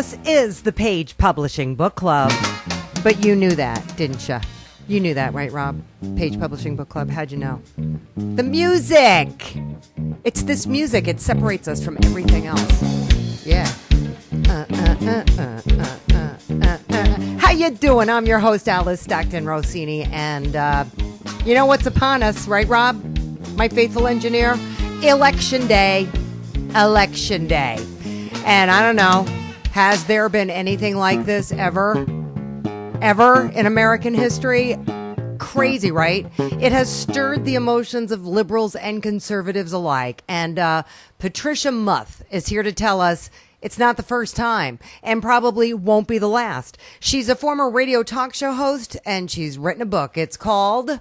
This is the Page Publishing Book Club. But you knew that, didn't you? You knew that, right, Rob? Page Publishing Book Club, how'd you know? The music! It's this music. It separates us from everything else. Yeah. How you doing? I'm your host, Alice Stockton Rossini, and you know what's upon us, right, Rob? My faithful engineer? Election Day. Election Day. And I don't know, has there been anything like this ever in American history? Crazy, right? It has stirred the emotions of liberals and conservatives alike. And Patricia Muth is here to tell us it's not the first time and probably won't be the last. She's a former radio talk show host, and she's written a book. It's called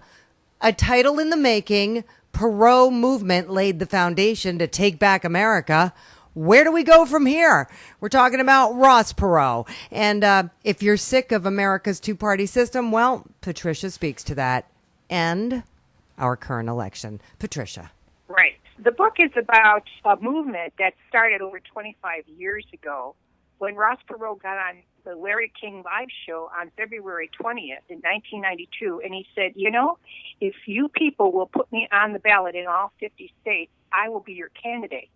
A Title in the Making, Perot Movement Laid the Foundation to Take Back America. Where do we go from here? We're talking about Ross Perot. And if you're sick of America's two-party system, well, Patricia speaks to that and our current election. Patricia. Right. The book is about a movement that started over 25 years ago when Ross Perot got on the Larry King Live show on February 20th in 1992, and he said, you know, if you people will put me on the ballot in all 50 states, I will be your candidate.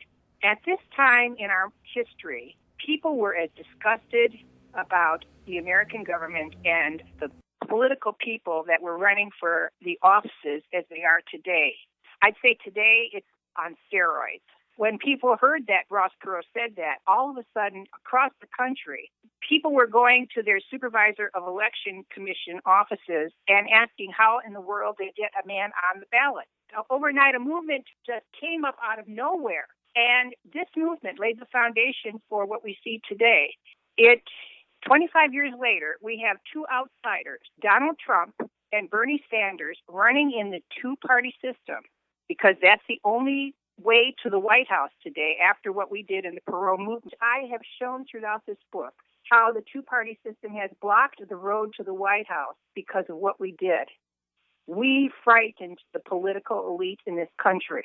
At this time in our history, people were as disgusted about the American government and the political people that were running for the offices as they are today. I'd say today it's on steroids. When people heard that Ross Perot said that, all of a sudden, across the country, people were going to their supervisor of election commission offices and asking how in the world they get a man on the ballot. Overnight, a movement just came up out of nowhere. And this movement laid the foundation for what we see today. 25 years later, we have two outsiders, Donald Trump and Bernie Sanders, running in the two-party system because that's the only way to the White House today after what we did in the Perot movement. I have shown throughout this book how the two-party system has blocked the road to the White House because of what we did. We frightened the political elite in this country.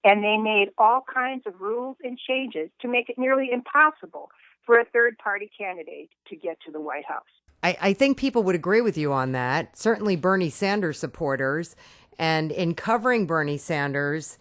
And they made all kinds of rules and changes to make it nearly impossible for a third-party candidate to get to the White House. I think people would agree with you on that. Certainly Bernie Sanders supporters. And in covering Bernie Sanders,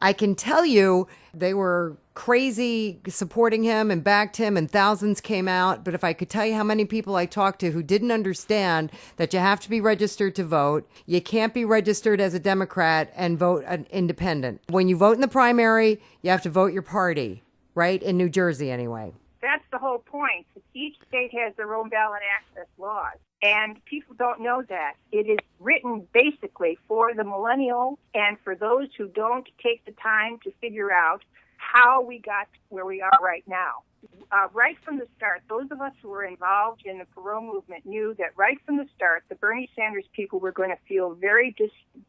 I can tell you they were crazy supporting him and backed him, and thousands came out. But if I could tell you how many people I talked to who didn't understand that you have to be registered to vote, you can't be registered as a Democrat and vote an independent. When you vote in the primary, you have to vote your party, right? In New Jersey, anyway. That's the whole point. Each state has their own ballot access laws. And people don't know that. It is written basically for the millennial and for those who don't take the time to figure out how we got where we are right now. Right from the start, those of us who were involved in the Perot movement knew that right from the start, the Bernie Sanders people were going to feel very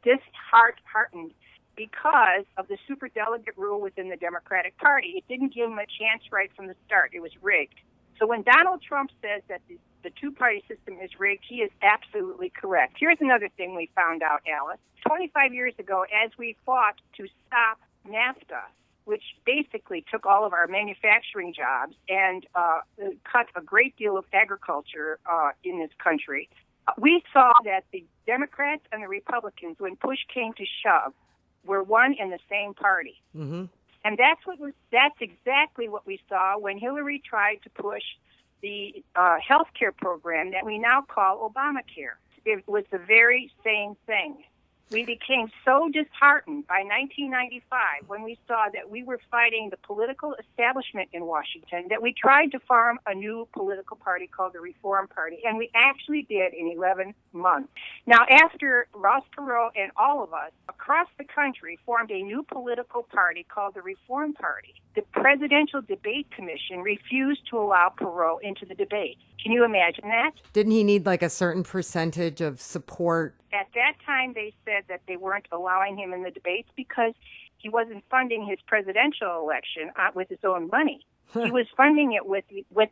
disheartened because of the superdelegate rule within the Democratic Party. It didn't give them a chance right from the start. It was rigged. So when Donald Trump says that the two-party system is rigged, he is absolutely correct. Here's another thing we found out, Alice. 25 years ago, as we fought to stop NAFTA, which basically took all of our manufacturing jobs and cut a great deal of agriculture in this country, we saw that the Democrats and the Republicans, when push came to shove, were one and the same party. Mm-hmm. And that's exactly what we saw when Hillary tried to push the health care program that we now call Obamacare. It was the very same thing. We became so disheartened by 1995 when we saw that we were fighting the political establishment in Washington that we tried to form a new political party called the Reform Party, and we actually did in 11 months. Now, after Ross Perot and all of us across the country formed a new political party called the Reform Party, the Presidential Debate Commission refused to allow Perot into the debate. Can you imagine that? Didn't he need like a certain percentage of support? At that time, they said that they weren't allowing him in the debates because he wasn't funding his presidential election with his own money. He was funding it with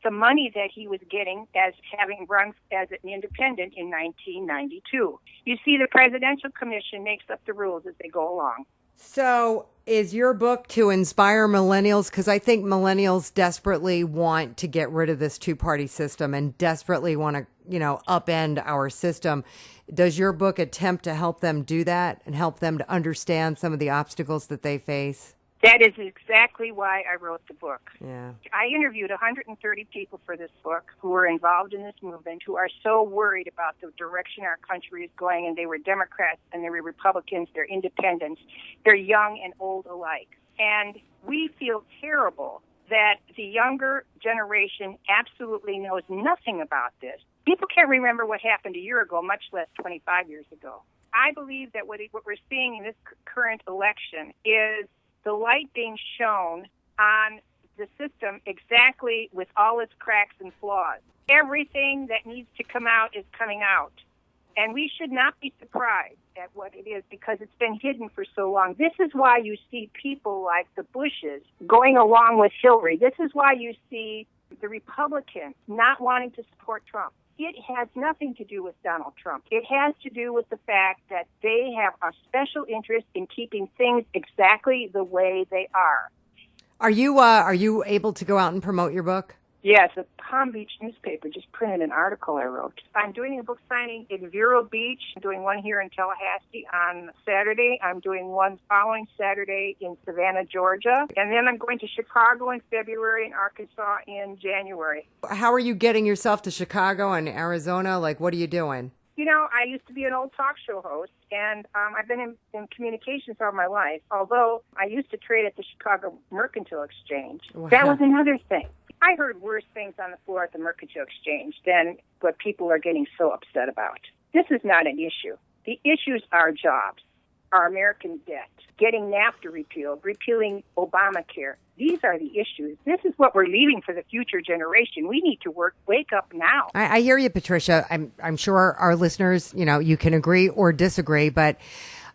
the money that he was getting as having run as an independent in 1992. You see, the Presidential Commission makes up the rules as they go along. So Is your book to inspire millennials? Because I think millennials desperately want to get rid of this two-party system and desperately want to, upend our system. Does your book attempt to help them do that and help them to understand some of the obstacles that they face? That is exactly why I wrote the book. Yeah. I interviewed 130 people for this book who were involved in this movement, who are so worried about the direction our country is going, and they were Democrats and they were Republicans, they're independents, they're young and old alike. And we feel terrible that the younger generation absolutely knows nothing about this. People can't remember what happened a year ago, much less 25 years ago. I believe that what we're seeing in this current election is the light being shown on the system exactly with all its cracks and flaws. Everything that needs to come out is coming out. And we should not be surprised at what it is because it's been hidden for so long. This is why you see people like the Bushes going along with Hillary. This is why you see the Republicans not wanting to support Trump. It has nothing to do with Donald Trump. It has to do with the fact that they have a special interest in keeping things exactly the way they are. Are you able to go out and promote your book? Yes, the Palm Beach newspaper just printed an article I wrote. I'm doing a book signing in Vero Beach. I'm doing one here in Tallahassee on Saturday. I'm doing one following Saturday in Savannah, Georgia. And then I'm going to Chicago in February and Arkansas in January. How are you getting yourself to Chicago and Arizona? Like, what are you doing? I used to be an old talk show host, and I've been in communications all my life, although I used to trade at the Chicago Mercantile Exchange. Wow. That was another thing. I heard worse things on the floor at the Mercantile Exchange than what people are getting so upset about. This is not an issue. The issues are jobs, our American debt, getting NAFTA repealed, repealing Obamacare. These are the issues. This is what we're leaving for the future generation. We need to wake up now. I hear you, Patricia. I'm sure our listeners, you can agree or disagree, but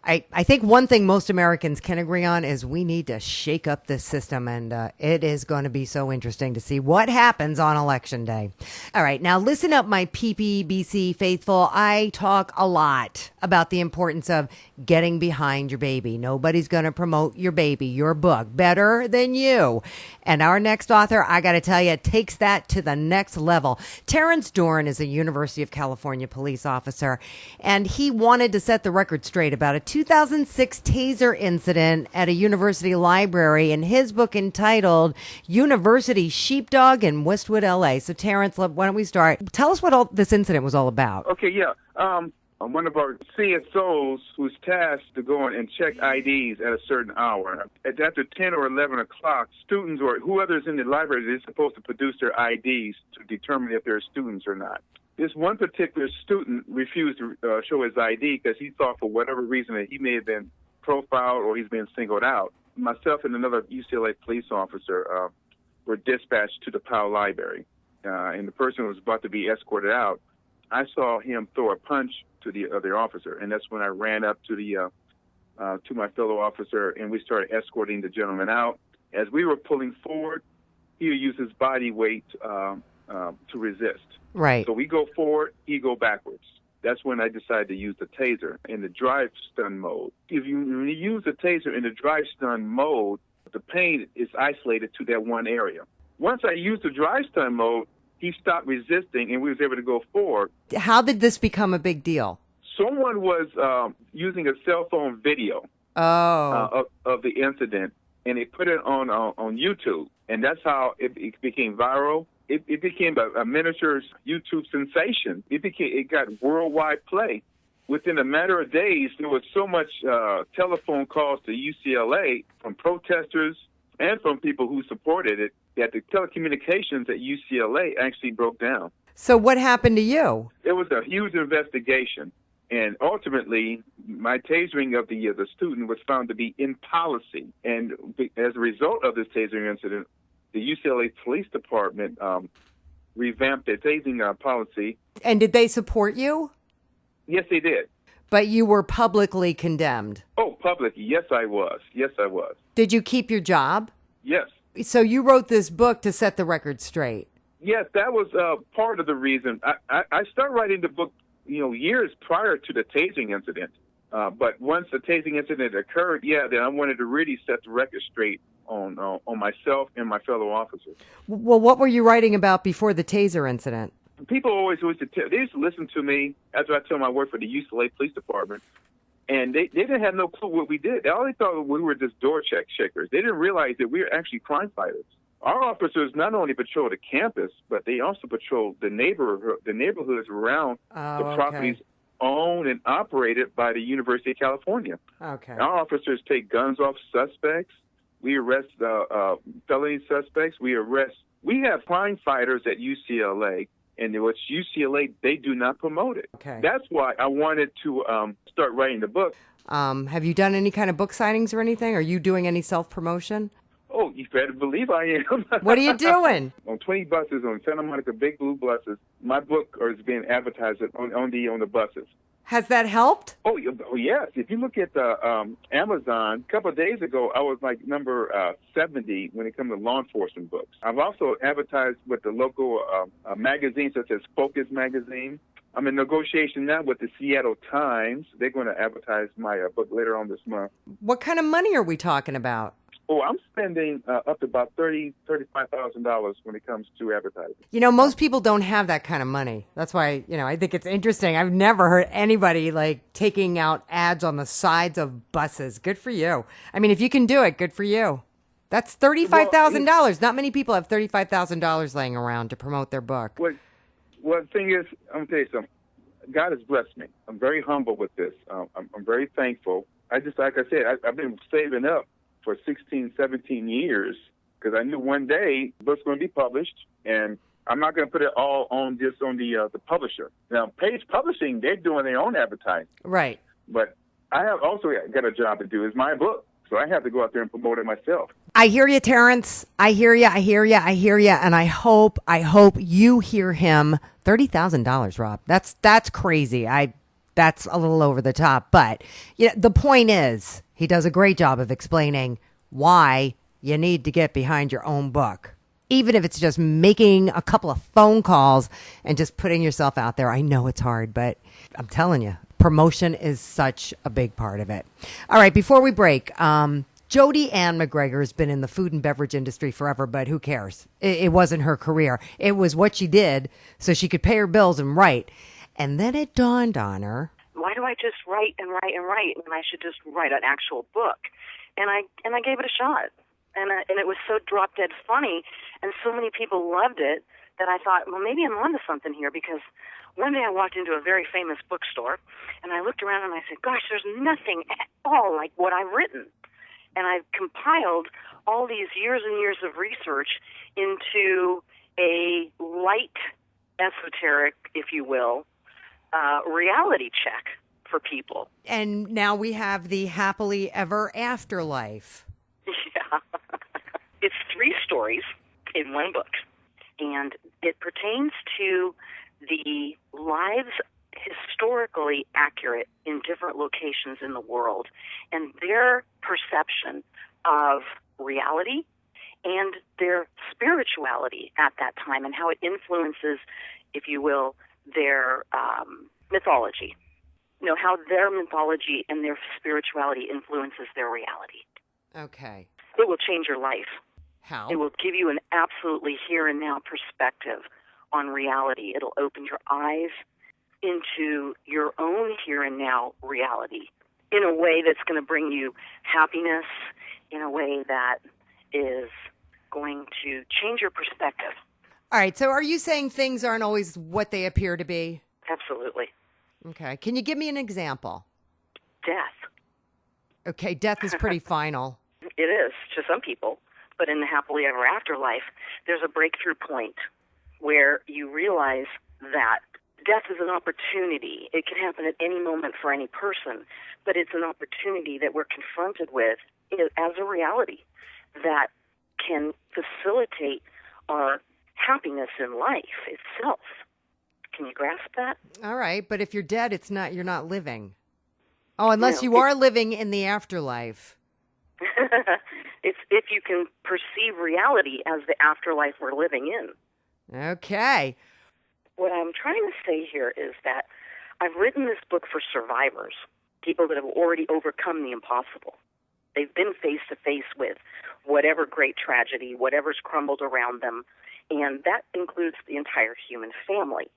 I think one thing most Americans can agree on is we need to shake up this system, and it is going to be so interesting to see what happens on Election Day. All right, now listen up, my PPBC faithful. I talk a lot about the importance of getting behind your baby. Nobody's going to promote your baby, your book, better than you. And our next author, I got to tell you, takes that to the next level. Terrence Doran is a University of California police officer, and he wanted to set the record straight about a 2006 taser incident at a university library in his book entitled University Sheepdog in Westwood, LA. So, Terrence, why don't we start? Tell us what all this incident was all about. Okay, yeah. One of our CSOs was tasked to go in and check IDs at a certain hour. After 10 or 11 o'clock, students or whoever's in the library is supposed to produce their IDs to determine if they're students or not. This one particular student refused to show his ID because he thought for whatever reason that he may have been profiled or he's been singled out. Myself and another UCLA police officer were dispatched to the Powell Library, and the person was about to be escorted out. I saw him throw a punch to the other officer, and that's when I ran up to to my fellow officer, and we started escorting the gentleman out. As we were pulling forward, he used his body weight to resist. Right. So we go forward, he go backwards. That's when I decided to use the taser in the drive stun mode. When you use the taser in the drive stun mode, the pain is isolated to that one area. Once I used the drive stun mode, he stopped resisting and we was able to go forward. How did this become a big deal? Someone was using a cell phone video of the incident, and they put it on YouTube, and that's how it became viral. It became a miniature YouTube sensation. It got worldwide play. Within a matter of days, there was so much telephone calls to UCLA from protesters and from people who supported it that the telecommunications at UCLA actually broke down. So what happened to you? It was a huge investigation, and ultimately, my tasering of the student was found to be in policy. And as a result of this tasering incident, the UCLA Police Department revamped their tasing policy. And did they support you? Yes, they did. But you were publicly condemned. Oh, public. Yes, I was. Yes, I was. Did you keep your job? Yes. So you wrote this book to set the record straight. Yes, that was part of the reason. I started writing the book, years prior to the tasing incident. But once the tasing incident occurred, then I wanted to really set the record straight on myself and my fellow officers. Well, what were you writing about before the taser incident? People they used to listen to me after I told them I worked for the UCLA Police Department, and they didn't have no clue what we did. All they thought we were just door shakers. They didn't realize that we were actually crime fighters. Our officers not only patrol the campus, but they also patrol the neighborhoods around the properties owned and operated by the University of California. Okay. Our officers take guns off suspects. We arrest felony suspects. We have crime fighters at UCLA, and what's UCLA, they do not promote it. Okay. That's why I wanted to start writing the book. Have you done any kind of book signings or anything? Are you doing any self-promotion? Oh, you better believe I am. What are you doing? On 20 buses, on Santa Monica Big Blue buses, my book is being advertised on the buses. Has that helped? Oh, yes. If you look at the Amazon, a couple of days ago, I was like number 70 when it comes to law enforcement books. I've also advertised with the local magazines such as Focus Magazine. I'm in negotiation now with the Seattle Times. They're going to advertise my book later on this month. What kind of money are we talking about? Oh, I'm spending up to about $35,000 when it comes to advertising. You know, most people don't have that kind of money. That's why, I think it's interesting. I've never heard anybody taking out ads on the sides of buses. Good for you. I mean, if you can do it, good for you. That's $35,000. Not many people have $35,000 laying around to promote their book. Well, the thing is, I'm going to tell you something. God has blessed me. I'm very humble with this. I'm very thankful. Like I said, I've been saving up for 16, 17 years because I knew one day the book's going to be published, and I'm not going to put it all on the publisher. Now, Page Publishing, they're doing their own advertising. Right. But I have also got a job to do. It's my book, so I have to go out there and promote it myself. I hear you, Terrence. I hear you, and I hope you hear him. $30,000, Rob. That's crazy. That's a little over the top, but the point is, he does a great job of explaining why you need to get behind your own book. Even if it's just making a couple of phone calls and just putting yourself out there. I know it's hard, but I'm telling you, promotion is such a big part of it. All right, before we break, Jodi Ann McGregor has been in the food and beverage industry forever, but who cares? It wasn't her career. It was what she did so she could pay her bills and write. And then it dawned on her, why do I just write and write and write when I should just write an actual book? And I gave it a shot. And it was so drop dead funny, and so many people loved it that I thought, well, maybe I'm onto something here, because one day I walked into a very famous bookstore, and I looked around and I said, gosh, there's nothing at all like what I've written. And I've compiled all these years and years of research into a light, esoteric, if you will, reality check for people. And now we have the happily ever after life. Yeah. It's 3 stories in one book, and it pertains to the lives historically accurate in different locations in the world and their perception of reality and their spirituality at that time, and how it influences, if you will, their mythology. How their mythology and their spirituality influences their reality. Okay. It will change your life. How? It will give you an absolutely here and now perspective on reality. It'll open your eyes into your own here and now reality in a way that's going to bring you happiness, in a way that is going to change your perspective. All right, so are you saying things aren't always what they appear to be? Absolutely. Okay. Can you give me an example? Death. Okay, death is pretty final. It is to some people, but in the happily ever after life, there's a breakthrough point where you realize that death is an opportunity. It can happen at any moment for any person, but it's an opportunity that we're confronted with as a reality that can facilitate our happiness in life itself. Can you grasp that? All right, but if you're dead, you're not living. Oh, unless you are living in the afterlife. It's if you can perceive reality as the afterlife we're living in. Okay. What I'm trying to say here is that I've written this book for survivors. people that have already overcome the impossible. They've been face to face with whatever great tragedy, whatever's crumbled around them, and that includes the entire human family.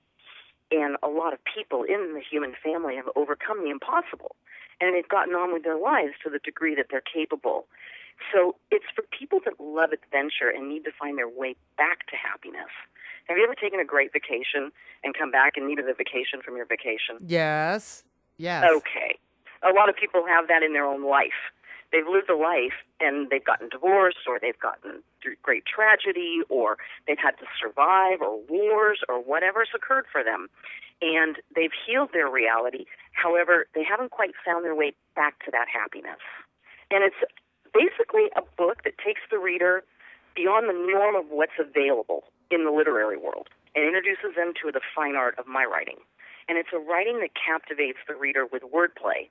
And a lot of people in the human family have overcome the impossible, and they've gotten on with their lives to the degree that they're capable. So it's for people that love adventure and need to find their way back to happiness. Have you ever taken a great vacation and come back and needed a vacation from your vacation? Yes. Yes. Okay. A lot of people have that in their own life. They've lived a life and they've gotten divorced, or they've gotten through great tragedy, or they've had to survive, or wars, or whatever's occurred for them. And they've healed their reality. However, they haven't quite found their way back to that happiness. And it's basically a book that takes the reader beyond the norm of what's available in the literary world and introduces them to the fine art of my writing. And it's a writing that captivates the reader with wordplay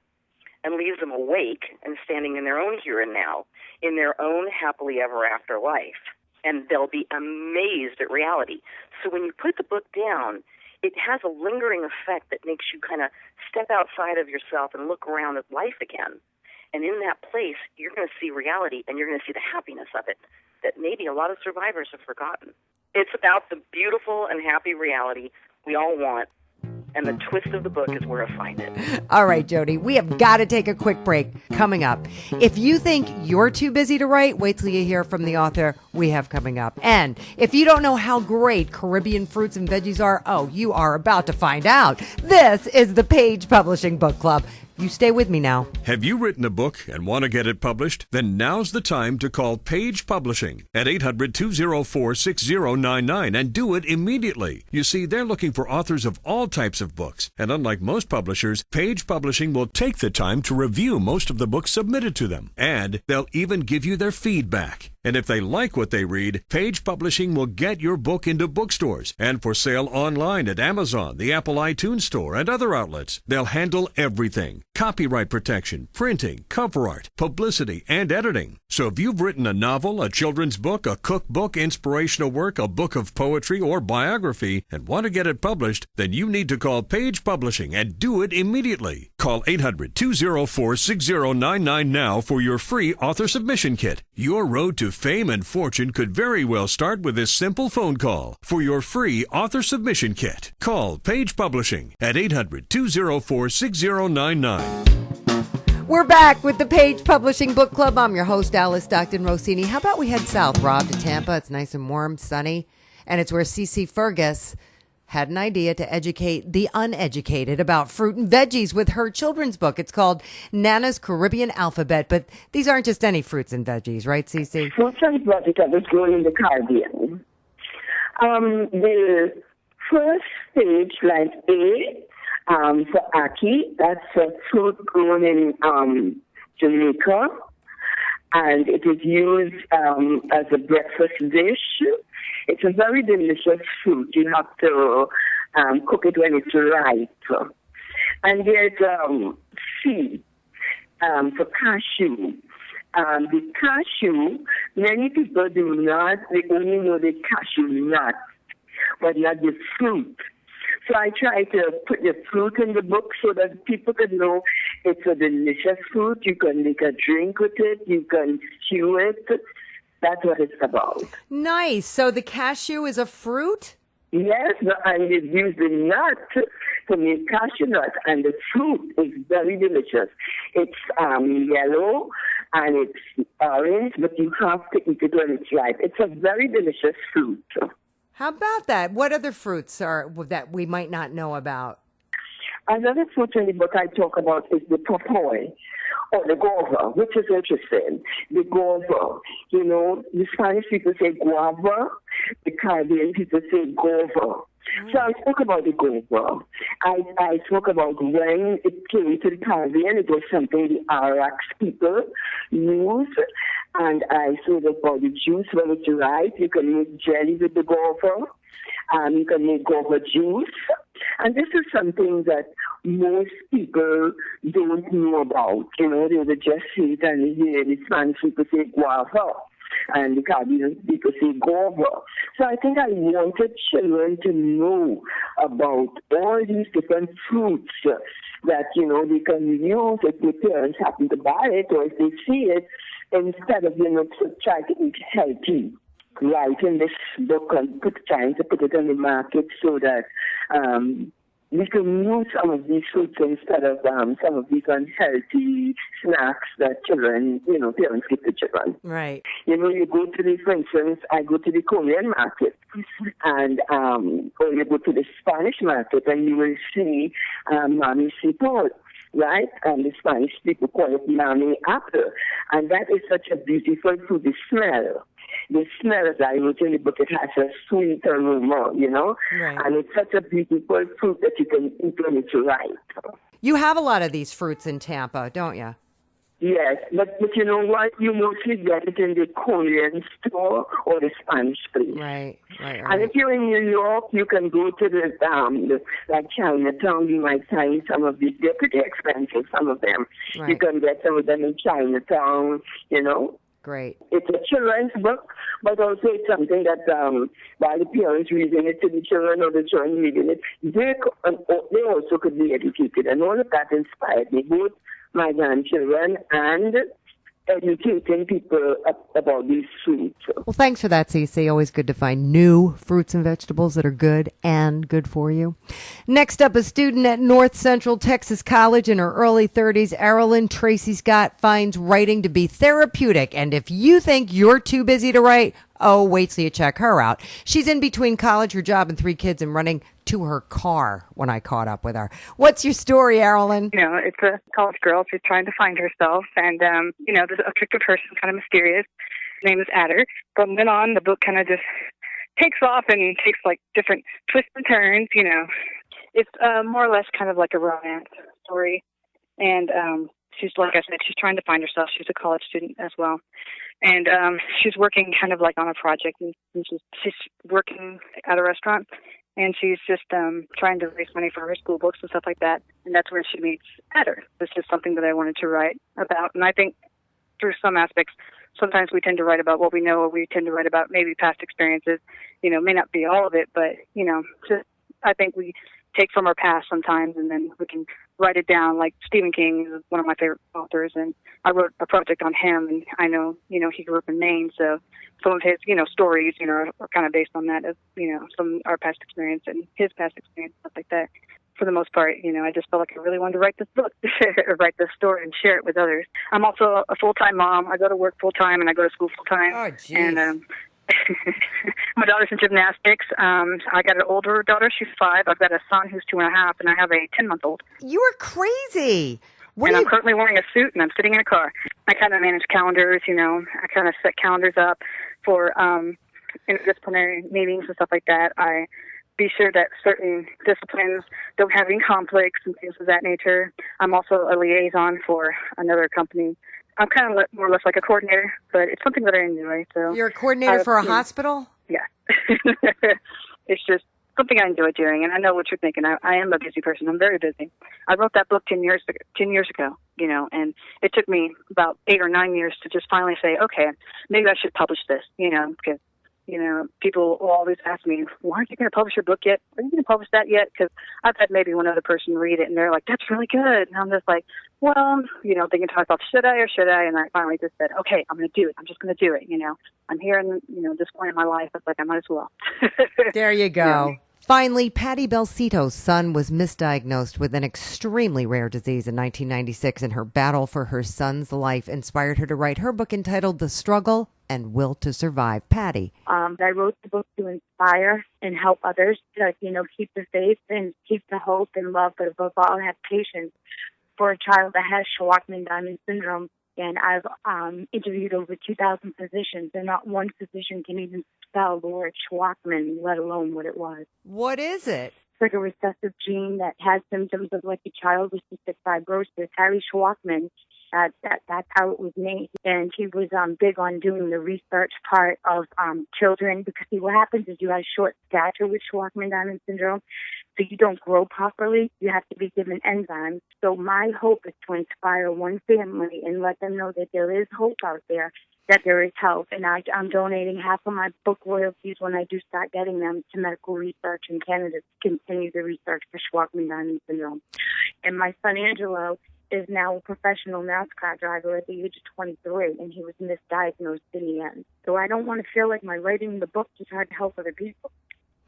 and leaves them awake and standing in their own here and now, in their own happily ever after life. And they'll be amazed at reality. So when you put the book down, it has a lingering effect that makes you kind of step outside of yourself and look around at life again. And in that place, you're going to see reality, and you're going to see the happiness of it that maybe a lot of survivors have forgotten. It's about the beautiful and happy reality we all want, and the twist of the book is where I find it. All right, Jody, we have got to take a quick break. Coming up, if you think you're too busy to write, wait till you hear from the author we have coming up. And if you don't know how great Caribbean fruits and veggies are, oh, you are about to find out. This is the Page Publishing Book Club. You stay with me now. Have you written a book and want to get it published? Then now's the time to call Page Publishing at 800-204-6099 and do it immediately. You see, they're looking for authors of all types of books. And unlike most publishers, Page Publishing will take the time to review most of the books submitted to them. And they'll even give you their feedback. And if they like what they read, Page Publishing will get your book into bookstores and for sale online at Amazon, the Apple iTunes Store, and other outlets. They'll handle everything: copyright protection, printing, cover art, publicity, and editing. So if you've written a novel, a children's book, a cookbook, inspirational work, a book of poetry, or biography, and want to get it published, then you need to call Page Publishing and do it immediately. Call 800-204-6099 now for your free author submission kit. Your road to fame and fortune could very well start with this simple phone call. For your free author submission kit, call Page Publishing at 800-204-6099. We're back with the Page Publishing Book Club. I'm your host, Alice Stockton Rossini. How about we head south, Rob, to Tampa? It's nice and warm, sunny, and it's where CeCe Fergus had an idea to educate the uneducated about fruit and veggies with her children's book. It's called Nana's Caribbean Alphabet, but these aren't just any fruits and veggies, right, CeCe? Fruits and veggies that was grown in the Caribbean. The first stage, like A, for ackee, that's a fruit grown in Jamaica, and it is used as a breakfast dish. It's a very delicious fruit. You have to cook it when it's ripe. And there's C for cashew. The cashew, many people do not, they only know the cashew nut, but not the fruit. So I try to put the fruit in the book so that people can know it's a delicious fruit. You can make a drink with it. You can stew it. That's what it's about. Nice. So the cashew is a fruit? Yes, and they use the nut to make cashew nut, and the fruit is very delicious. It's yellow and it's orange, but you have to eat it when it's ripe. It's a very delicious fruit. How about that? What other fruits are that we might not know about? Another fruit in the book I talk about is the papaw, or the guava, which is interesting. The guava, you know, the Spanish people say guava, the Caribbean people say guava. So I spoke about the guava. I spoke about when it came to the Caribbean, it was something the Arax people used. And I spoke about the juice when it's ripe. You can make jelly with the guava. You can make guava juice. And this is something that most people don't know about. You know, they would just see it and they hear the Spanish people say guava, and the Caribbean people say guava. So I think I wanted children to know about all these different fruits that, they can use if the parents happen to buy it or if they see it, instead of, to try to eat healthy. Right in this book and trying to put it on the market so that we can use some of these fruits instead of some of these unhealthy snacks that children, parents give to children. Right. You go to the, for instance, I go to the Korean market and or you go to the Spanish market and you will see Mami Sipol. Right? And the Spanish people call it Mami apple. And that is such a beautiful fruit. The smell, as I wrote in the book, it has a sweet aroma, Right. And it's such a beautiful fruit that you can eat when it's ripe. You have a lot of these fruits in Tampa, don't you? Yes, but you know what? You mostly get it in the Korean store or the Spanish place. Right. And if you're in New York, you can go to like Chinatown. You might find some of these. They're pretty expensive, some of them. Right. You can get some of them in Chinatown, Great. It's a children's book, but also it's something that while the parents reading it to the children or the children reading it, they also could be educated. And all of that inspired me, both my grandchildren and educating people about these fruits. Well, thanks for that, Cece. Always good to find new fruits and vegetables that are good and good for you. Next up, a student at North Central Texas College in her early 30s, Erilyn Tracy Scott, finds writing to be therapeutic. And if you think you're too busy to write, wait till you check her out. She's in between college, her job, and 3 kids and running to her car when I caught up with her. What's your story, Erilyn? It's a college girl. She's trying to find herself. And, there's a particular person, kind of mysterious. His name is Adder. From then on, the book kind of just takes off and takes, different twists and turns, It's more or less kind of like a romance story. And she's, like I said, she's trying to find herself. She's a college student as well. And she's working kind of on a project. And she's working at a restaurant. And she's just trying to raise money for her school books and stuff like that. And that's where she meets Adder. This is something that I wanted to write about. And I think through some aspects, sometimes we tend to write about what we know, or we tend to write about maybe past experiences. May not be all of it, but, I think we take from our past sometimes, and then we can write it down. Like Stephen King is one of my favorite authors, and I wrote a project on him, and I know, he grew up in Maine, so some of his, stories, are kind of based on that of, some our past experience and his past experience, stuff like that. For the most part, I just felt like I really wanted to write this book, or write this story and share it with others. I'm also a full-time mom. I go to work full-time, and I go to school full-time. Oh, geez. And my daughter's in gymnastics. I got an older daughter. She's 5. I've got a son who's 2.5, and I have a 10-month-old. You are crazy. I'm currently wearing a suit, and I'm sitting in a car. I kind of manage calendars, I kind of set calendars up for interdisciplinary meetings and stuff like that. I be sure that certain disciplines don't have any conflicts and things of that nature. I'm also a liaison for another company. I'm kind of more or less like a coordinator, but it's something that I enjoy. So you're a coordinator for a hospital? Yeah. It's just something I enjoy doing, and I know what you're thinking. I am a busy person. I'm very busy. I wrote that book 10 years ago, and it took me about 8 or 9 years to just finally say, okay, maybe I should publish this, because people will always ask me, well, aren't you going to publish your book yet? Are you going to publish that yet? Because I've had maybe one other person read it, and they're like, that's really good. And I'm just like, well, thinking to myself, should I or should I? And I finally just said, okay, I'm going to do it. I'm just going to do it. I'm here in, this point in my life. It's like, I might as well. There you go. Finally, Patty Belsito's son was misdiagnosed with an extremely rare disease in 1996, and her battle for her son's life inspired her to write her book entitled The Struggle and Will to Survive. Patty. I wrote the book to inspire and help others to, keep the faith and keep the hope and love, but above all, have patience for a child that has Shwachman-Diamond syndrome. And I've interviewed over 2,000 physicians, and not one physician can even spell the word Shwachman, let alone what it was. What is it? It's like a recessive gene that has symptoms of like a child with cystic fibrosis. Harry Shwachman, that's how it was named. And he was big on doing the research part of children, because what happens is you have short stature with Shwachman-Diamond syndrome. So you don't grow properly. You have to be given enzymes. So my hope is to inspire one family and let them know that there is hope out there, that there is help. And I'm donating half of my book royalties when I do start getting them to medical research in Canada to continue the research for Shwachman-Diamond syndrome. And my son Angelo is now a professional NASCAR driver at the age of 23, and he was misdiagnosed in the end. So I don't want to feel like my writing the book to try to help other people.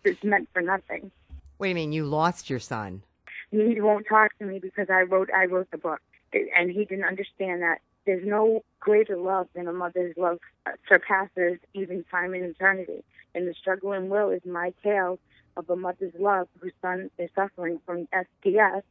It's meant for nothing. What do you mean you lost your son? He won't talk to me because I wrote the book, and he didn't understand that there's no greater love than a mother's love surpasses even time and eternity. And the struggling will is my tale of a mother's love whose son is suffering from SPS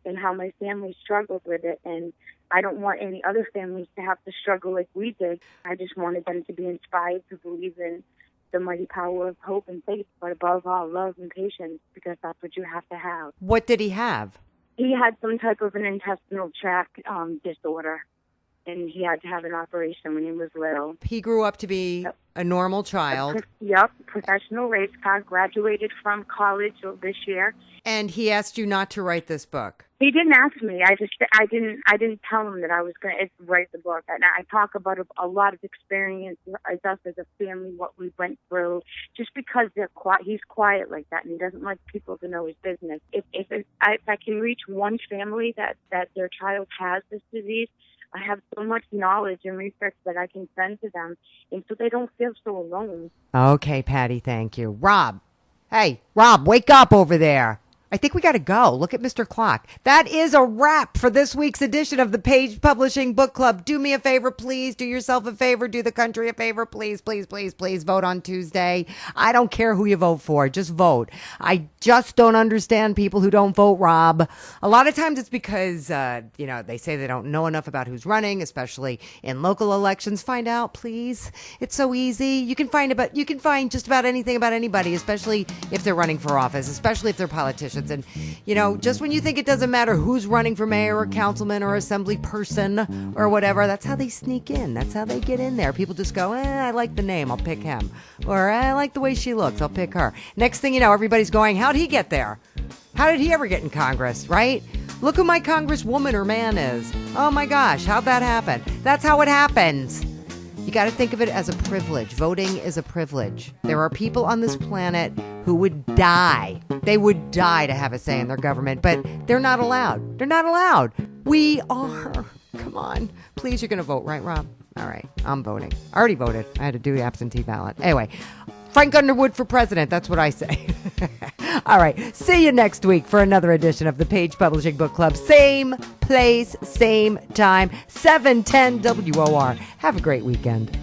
and how my family struggled with it. And I don't want any other families to have to struggle like we did. I just wanted them to be inspired to believe in the mighty power of hope and faith, but above all, love and patience, because that's what you have to have. What did he have? He had some type of an intestinal tract disorder, and he had to have an operation when he was little. He grew up to be a normal child. Yep, professional race car, graduated from college this year. And he asked you not to write this book. He didn't ask me. I didn't tell him that I was going to write the book. And I talk about a lot of experience as us as a family, what we went through. Just because he's quiet like that and he doesn't like people to know his business. If I can reach one family that their child has this disease, I have so much knowledge and research that I can send to them, and so they don't feel so alone. Okay, Patty, thank you. Rob. Hey, Rob, wake up over there. I think we got to go. Look at Mr. Clock. That is a wrap for this week's edition of the Page Publishing Book Club. Do me a favor, please. Do yourself a favor. Do the country a favor, please, please, please, please. Vote on Tuesday. I don't care who you vote for. Just vote. I just don't understand people who don't vote, Rob. A lot of times it's because, they say they don't know enough about who's running, especially in local elections. Find out, please. It's so easy. You can find just about anything about anybody, especially if they're running for office, especially if they're politicians. And, just when you think it doesn't matter who's running for mayor or councilman or assembly person or whatever, that's how they sneak in. That's how they get in there. People just go, I like the name, I'll pick him. Or I like the way she looks, I'll pick her. Next thing you know, everybody's going, how'd he get there? How did he ever get in Congress, right? Look who my congresswoman or man is. Oh my gosh, how'd that happen? That's how it happens. You got to think of it as a privilege. Voting is a privilege. There are people on this planet who would die. They would die to have a say in their government, but they're not allowed. They're not allowed. We are. Come on. Please, you're going to vote, right, Rob? All right. I'm voting. I already voted. I had to do the absentee ballot. Anyway, Frank Underwood for president. That's what I say. All right. See you next week for another edition of the Page Publishing Book Club. Same place, same time, 710 WOR. Have a great weekend.